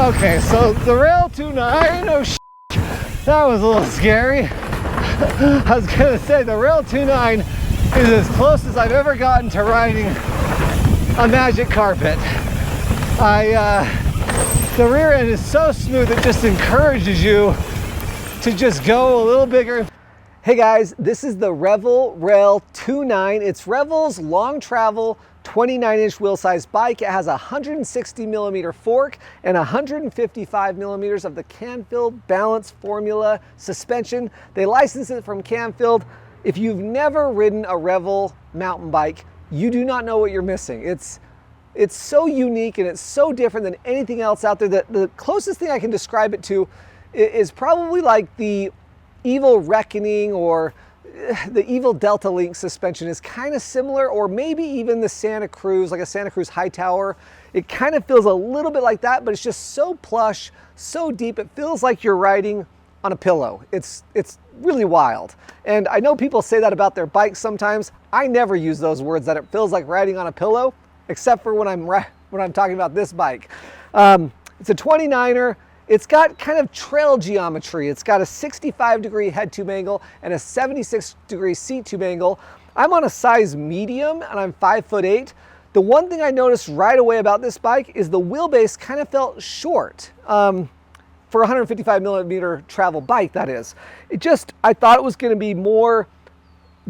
Okay, so the Rail29, oh sh**, that was a little scary. I was gonna say the Rail29 is as close as I've ever gotten to riding a magic carpet. The rear end is so smooth it just encourages you to just go a little bigger. Hey guys, this is the Revel Rail 29. It's Revel's long travel 29-inch wheel size bike. It has a 160mm fork and 155mm of the Canfield Balance Formula suspension. They license it from Canfield. If you've never ridden a Revel mountain bike, you do not know what you're missing. It's so unique and it's so different than anything else out there that the closest thing I can describe it to is probably like the Evil Reckoning or the Evil Delta Link suspension is kind of similar, or maybe even the Santa Cruz, like a Santa Cruz Hightower. It kind of feels a little bit like that, but it's just so plush, so deep. It feels like you're riding on a pillow. It's really wild. And I know people say that about their bikes sometimes. I never use those words, that it feels like riding on a pillow, except for when I'm talking about this bike. It's a 29er. It's got kind of trail geometry. It's got a 65-degree head tube angle and a 76-degree seat tube angle. I'm on a size medium and I'm 5'8". The one thing I noticed right away about this bike is the wheelbase kind of felt short. For a 155mm travel bike, that is. I thought it was gonna be more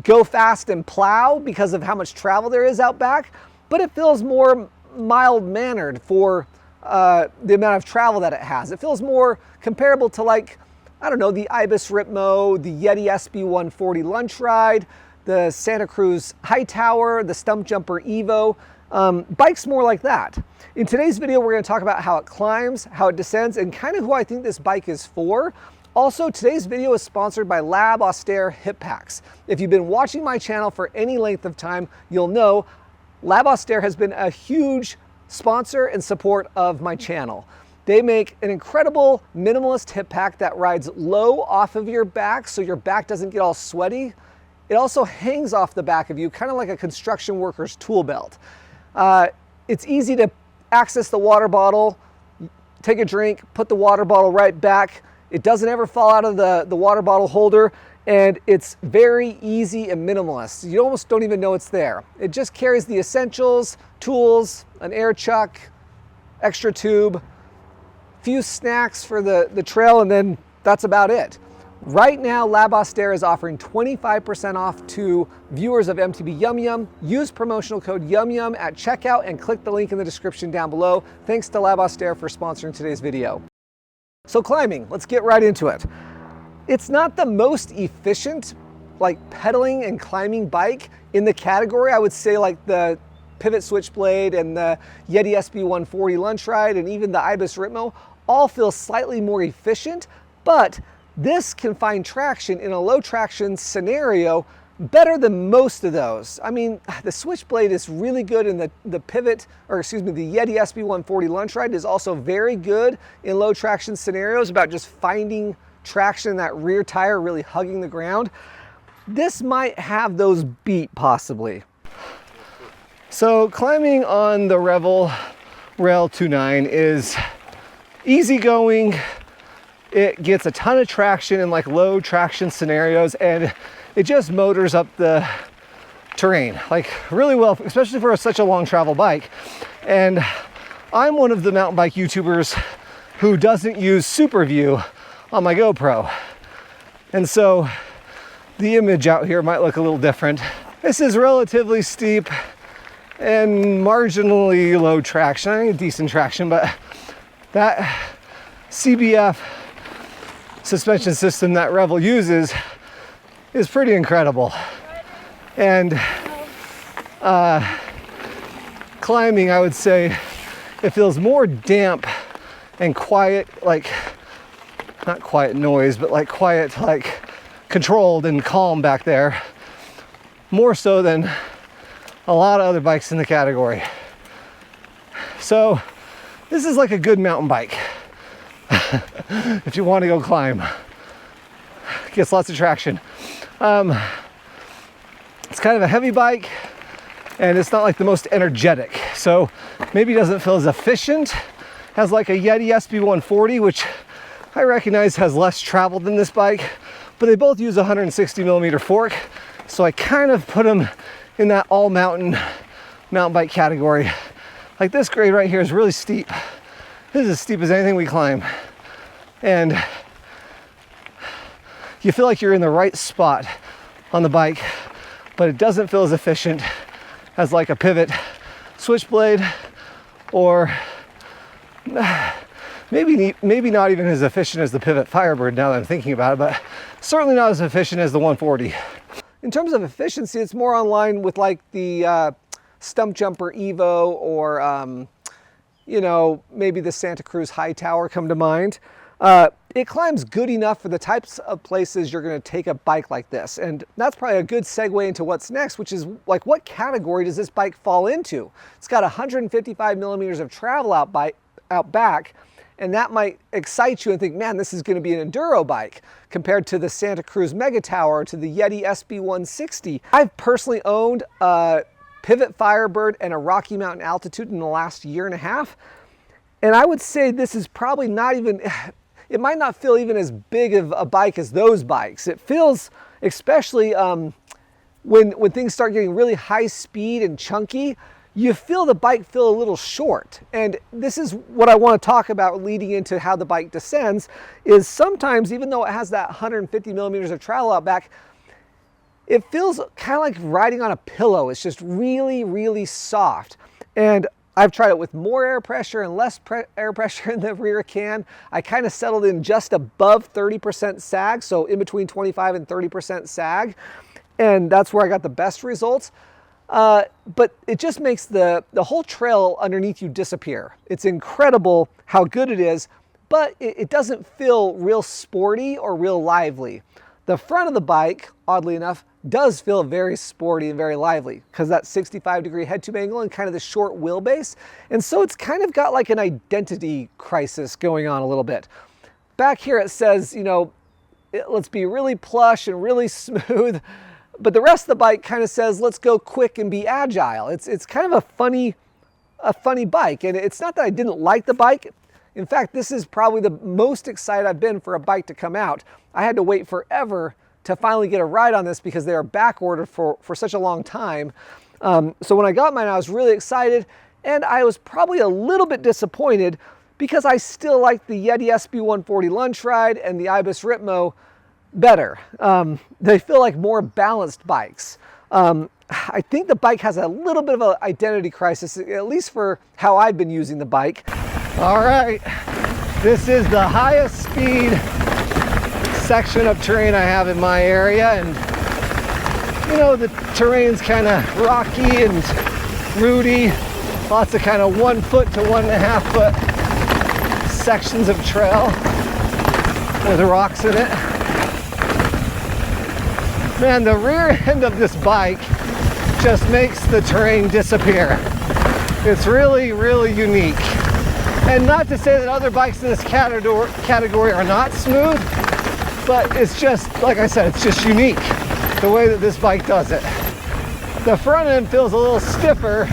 go fast and plow because of how much travel there is out back, but it feels more mild-mannered for the amount of travel that it has. It feels more comparable to, like, I don't know, the Ibis Ripmo, the Yeti SB140 Lunch Ride, the Santa Cruz Hightower, the Stump Jumper Evo, bikes more like that. In today's video, we're going to talk about how it climbs, how it descends, and kind of who I think this bike is for. Also, today's video is sponsored by Lab Austere hip packs. If you've been watching my channel for any length of time, you'll know Lab Austere has been a huge sponsor and support of my channel. They make an incredible minimalist hip pack that rides low off of your back so your back doesn't get all sweaty. It also hangs off the back of you, kind of like a construction worker's tool belt. It's easy to access the water bottle, take a drink, put the water bottle right back. It doesn't ever fall out of the water bottle holder, and it's very easy and minimalist. You almost don't even know it's there. It just carries the essentials, tools, an air chuck, extra tube, few snacks for the trail, and then that's about it. Right now, Lab Austere is offering 25% off to viewers of MTB Yum Yum. Use promotional code Yum Yum at checkout and click the link in the description down below. Thanks to Lab Austere for sponsoring today's video. So climbing, let's get right into it. It's not the most efficient, like, pedaling and climbing bike in the category. I would say like the Pivot Switchblade and the Yeti SB140 Lunch Ride and even the Ibis Ripmo all feel slightly more efficient, but this can find traction in a low traction scenario better than most of those. I mean, the Switchblade is really good in the Yeti SB140 Lunch Ride is also very good in low traction scenarios about just finding traction in that rear tire, really hugging the ground. This might have those beat possibly. So climbing on the Revel Rail 29 is easygoing. It gets a ton of traction in like low traction scenarios, and it just motors up the terrain like really well, especially for such a long travel bike. And I'm one of the mountain bike YouTubers who doesn't use Super View on my GoPro. And so the image out here might look a little different. This is relatively steep and marginally low traction. I think decent traction, but that CBF suspension system that Revel uses is pretty incredible. And climbing, I would say it feels more damp and quiet, like not quiet noise, but like quiet, like controlled and calm back there, more so than a lot of other bikes in the category. So this is like a good mountain bike if you want to go climb. Gets lots of traction. It's kind of a heavy bike and it's not like the most energetic, so maybe it doesn't feel as efficient has like a Yeti SB140, which I recognize has less travel than this bike, but they both use a 160 millimeter fork. So I kind of put them in that all mountain bike category. Like this grade right here is really steep. This is as steep as anything we climb. And you feel like you're in the right spot on the bike, but it doesn't feel as efficient as like a pivot switchblade, or maybe not even as efficient as the pivot Firebird now that I'm thinking about it, but certainly not as efficient as the 140. In terms of efficiency, it's more on line with like the Stump Jumper Evo, or you know, maybe the Santa Cruz High Tower come to mind. It climbs good enough for the types of places you're going to take a bike like this. And that's probably a good segue into what's next, which is like, what category does this bike fall into? It's got 155 millimeters of travel out back, and that might excite you and think, man, this is going to be an enduro bike compared to the Santa Cruz Mega Tower, to the Yeti SB160. I've personally owned a Pivot Firebird and a Rocky Mountain Altitude in the last year and a half. And I would say this is probably not even, it might not feel even as big of a bike as those bikes. It feels, especially when things start getting really high speed and chunky, you feel the bike feel a little short. And this is what I want to talk about leading into how the bike descends, is sometimes, even though it has that 150 millimeters of travel out back, it feels kind of like riding on a pillow. It's just really, really soft. And I've tried it with more air pressure and less air pressure in the rear can. I kind of settled in just above 30% sag, so in between 25 and 30% sag. And that's where I got the best results. But it just makes the whole trail underneath you disappear. It's incredible how good it is, but it doesn't feel real sporty or real lively. The front of the bike, oddly enough, does feel very sporty and very lively because that 65-degree head tube angle and kind of the short wheelbase. And so it's kind of got like an identity crisis going on a little bit. Back here it says, you know, let's be really plush and really smooth. But the rest of the bike kind of says, let's go quick and be agile. It's kind of a funny bike. And it's not that I didn't like the bike. In fact, this is probably the most excited I've been for a bike to come out. I had to wait forever to finally get a ride on this because they are back ordered for such a long time. So when I got mine, I was really excited, and I was probably a little bit disappointed because I still like the Yeti SB140 Lunch Ride and the Ibis Ritmo better. They feel like more balanced bikes. I think the bike has a little bit of an identity crisis, at least for how I've been using the bike. All right, this is the highest speed section of terrain I have in my area, and you know, the terrain's kind of rocky and rooty, lots of kind of 1 foot to 1.5 foot sections of trail with rocks in it. Man, the rear end of this bike just makes the terrain disappear. It's really, really unique. And not to say that other bikes in this category are not smooth, but it's just, like I said, it's just unique the way that this bike does it. The front end feels a little stiffer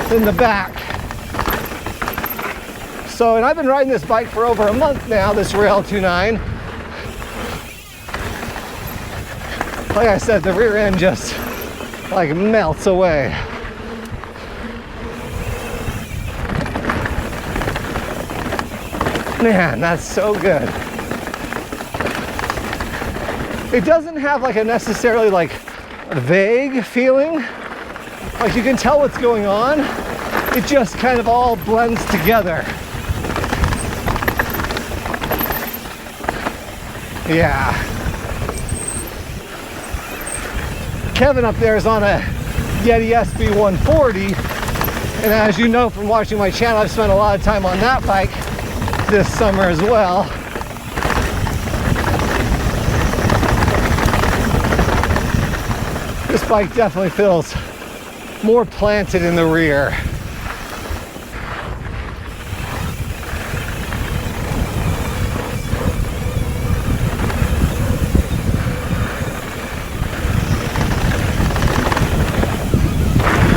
than the back. So, and I've been riding this bike for over a month now, this Rail29. Like I said, the rear end just like melts away. Man, that's so good. It doesn't have like a necessarily like vague feeling. Like you can tell what's going on. It just kind of all blends together. Yeah. Kevin up there is on a Yeti SB140. And as you know from watching my channel, I've spent a lot of time on that bike this summer as well. This bike definitely feels more planted in the rear.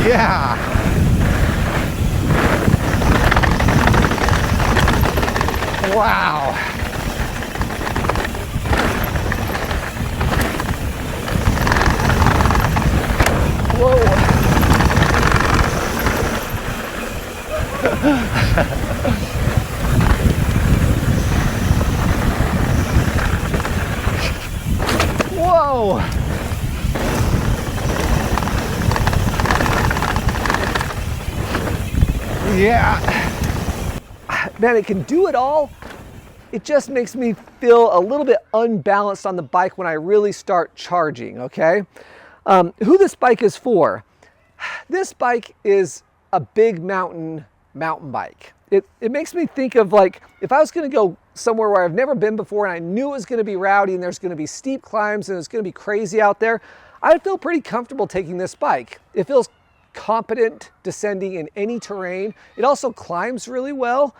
Yeah. Wow. Whoa. Whoa. Yeah. Man, it can do it all. It just makes me feel a little bit unbalanced on the bike when I really start charging, okay? Who this bike is for? This bike is a big mountain bike. It makes me think of, like, if I was gonna go somewhere where I've never been before and I knew it was gonna be rowdy and there's gonna be steep climbs and it's gonna be crazy out there, I'd feel pretty comfortable taking this bike. It feels competent descending in any terrain. It also climbs really well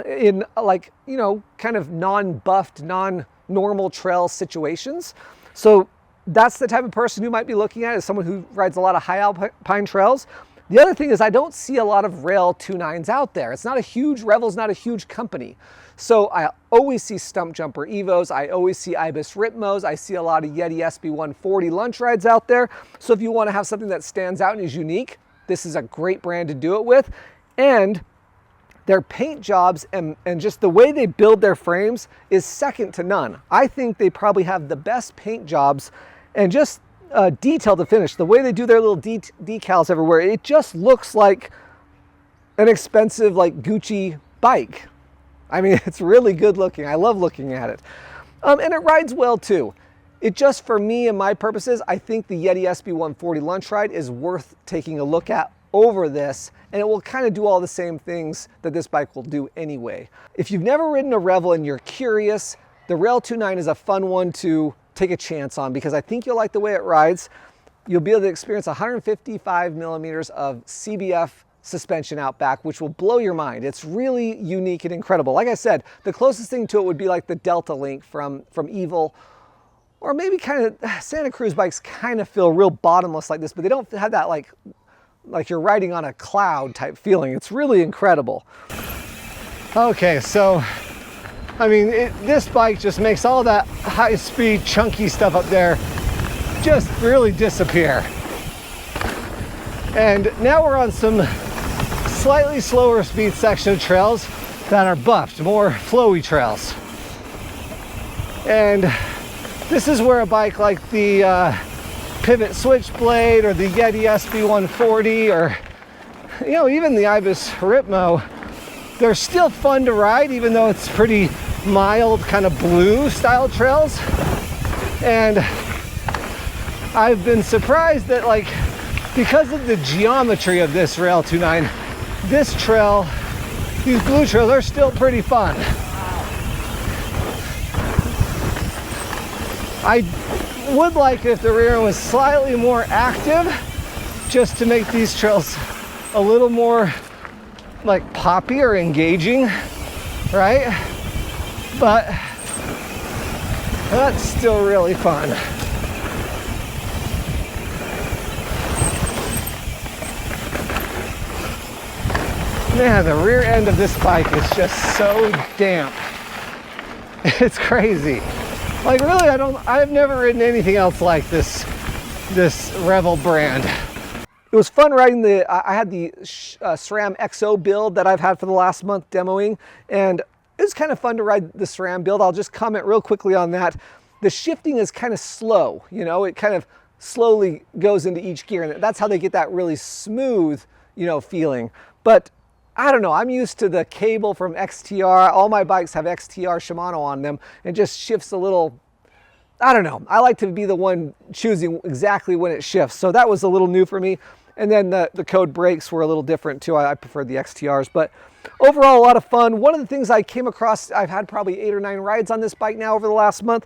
in, like, you know, kind of non-buffed, non-normal trail situations. So that's the type of person who might be looking at it, as someone who rides a lot of high alpine trails. The other thing is I don't see a lot of Rail29s out there. It's not a huge, Revel's not a huge company. So I always see Stump Jumper Evos, I always see Ibis Ripmos, I see a lot of Yeti SB140 lunch rides out there. So if you want to have something that stands out and is unique, this is a great brand to do it with. And their paint jobs and just the way they build their frames is second to none. I think they probably have the best paint jobs and just detail to finish. The way they do their little decals everywhere, it just looks like an expensive, like, Gucci bike. I mean, it's really good looking. I love looking at it. And it rides well too. It just, for me and my purposes, I think the Yeti SB140 lunch ride is worth taking a look at over this, and it will kind of do all the same things that this bike will do anyway. If you've never ridden a Revel and you're curious, the Rail29 is a fun one to take a chance on because I think you'll like the way it rides. You'll be able to experience 155 millimeters of CBF suspension out back, which will blow your mind. It's really unique and incredible. Like I said, the closest thing to it would be like the Delta Link from Evil, or maybe kind of Santa Cruz bikes kind of feel real bottomless like this, but they don't have that like you're riding on a cloud type feeling. It's really incredible. Okay, so I mean, this bike just makes all that high-speed, chunky stuff up there just really disappear. And now we're on some slightly slower speed section of trails that are buffed, more flowy trails. And this is where a bike like the Pivot Switchblade or the Yeti SB140 or, you know, even the Ibis Ripmo, they're still fun to ride, even though it's pretty mild, kind of blue style trails. And I've been surprised that, like, because of the geometry of this Rail29, this trail, these blue trails are still pretty fun. I would like if the rear was slightly more active, just to make these trails a little more like poppy or engaging, right? But that's still really fun. Man, the rear end of this bike is just so damp. It's crazy. Like, really, I've never ridden anything else like this Revel brand. It was fun riding I had the SRAM XO build that I've had for the last month demoing, and it was kind of fun to ride the SRAM build. I'll just comment real quickly on that. The shifting is kind of slow, you know, it kind of slowly goes into each gear, and that's how they get that really smooth, you know, feeling. But I don't know, I'm used to the cable from XTR. All my bikes have XTR Shimano on them. It just shifts a little, I don't know. I like to be the one choosing exactly when it shifts. So that was a little new for me. And then the code brakes were a little different too. I preferred the XTRs, but overall a lot of fun. One of the things I came across, I've had probably 8 or 9 rides on this bike now over the last month.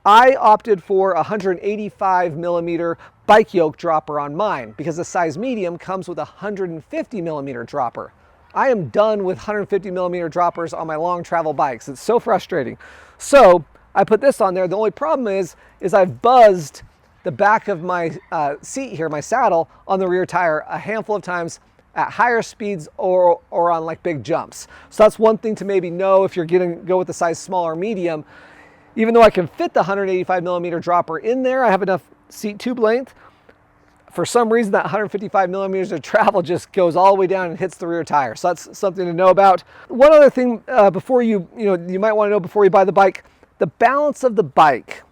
I opted for a 185 millimeter bike yoke dropper on mine because the size medium comes with a 150 millimeter dropper. I am done with 150 millimeter droppers on my long travel bikes. It's so frustrating. So I put this on there. The only problem is I've buzzed the back of my seat here, my saddle, on the rear tire a handful of times, at higher speeds or on like big jumps. So that's one thing to maybe know if you're go with the size small or medium. Even though I can fit the 185 millimeter dropper in there, I have enough seat tube length. For some reason, that 155 millimeters of travel just goes all the way down and hits the rear tire. So that's something to know about. One other thing before you might want to know before you buy the bike, the balance of the bike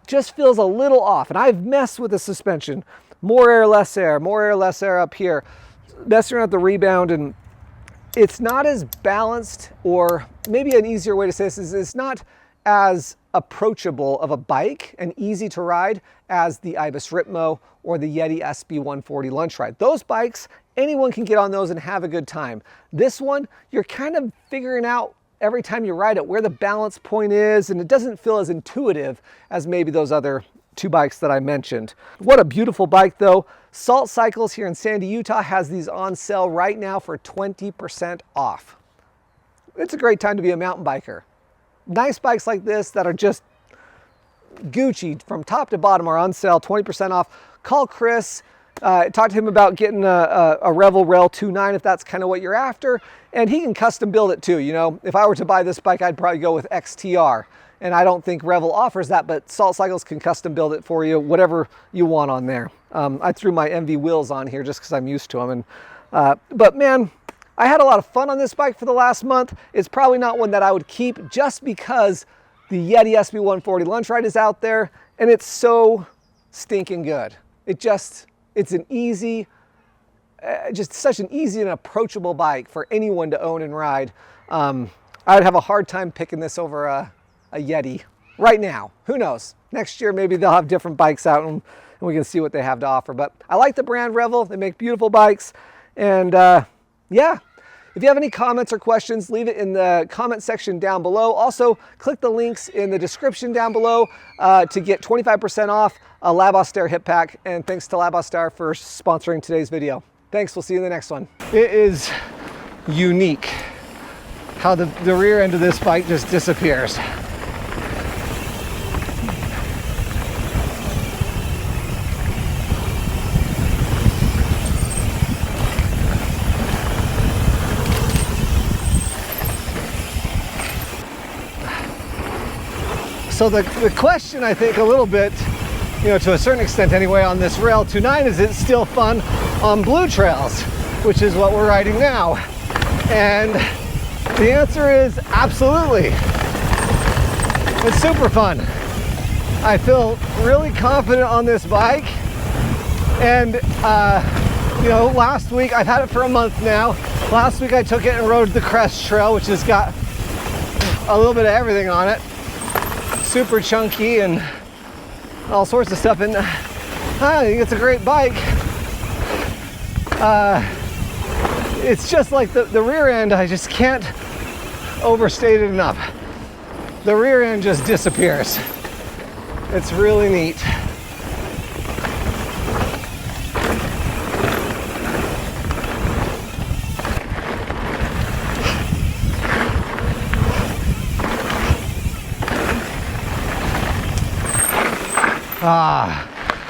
just feels a little off. And I've messed with the suspension. More air, less air, more air, less air up here. Messing around with the rebound, and it's not as balanced, or maybe an easier way to say this is it's not as approachable of a bike and easy to ride as the Ibis Ripmo or the Yeti SB140 Lunch Ride. Those bikes, anyone can get on those and have a good time. This one, you're kind of figuring out every time you ride it where the balance point is, and it doesn't feel as intuitive as maybe those other two bikes that I mentioned. What a beautiful bike though. Salt Cycles here in Sandy, Utah has these on sale right now for 20% off. It's a great time to be a mountain biker. Nice bikes like this that are just Gucci from top to bottom are on sale, 20% off. Call Chris, talk to him about getting a Revel Rail29 if that's kind of what you're after, and he can custom build it too. You know, if I were to buy this bike, I'd probably go with XTR, and I don't think Revel offers that, but Salt Cycles can custom build it for you, whatever you want on there. I threw my MV wheels on here just because I'm used to them, and but man, I had a lot of fun on this bike for the last month. It's probably not one that I would keep just because the Yeti SB140 Lunch Ride is out there and it's so stinking good. It's an easy, just such an easy and approachable bike for anyone to own and ride. I would have a hard time picking this over a Yeti right now. Who knows? Next year, maybe they'll have different bikes out and we can see what they have to offer. But I like the brand Revel. They make beautiful bikes. And yeah, if you have any comments or questions, leave it in the comment section down below. Also, click the links in the description down below to get 25% off a Lab Austere hip pack. And thanks to Lab Austere for sponsoring today's video. Thanks, we'll see you in the next one. It is unique how the rear end of this bike just disappears. So the question, I think, a little bit, to a certain extent anyway, on this Rail29 is it's still fun on blue trails, which is what we're riding now. And the answer is absolutely. It's super fun. I feel really confident on this bike. And, last week, I've had it for a month now. Last week I took it and rode the Crest Trail, which has got a little bit of everything on it. Super chunky and all sorts of stuff, and I think it's a great bike. It's just like the rear end, I just can't overstate it enough. The rear end just disappears. It's really neat.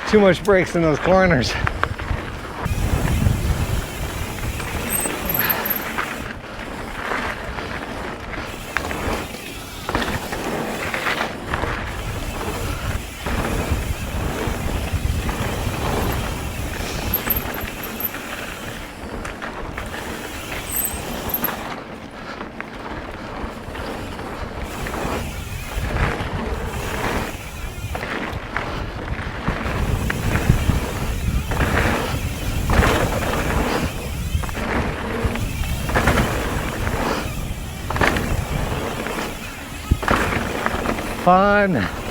Too much brakes in those corners. Fun.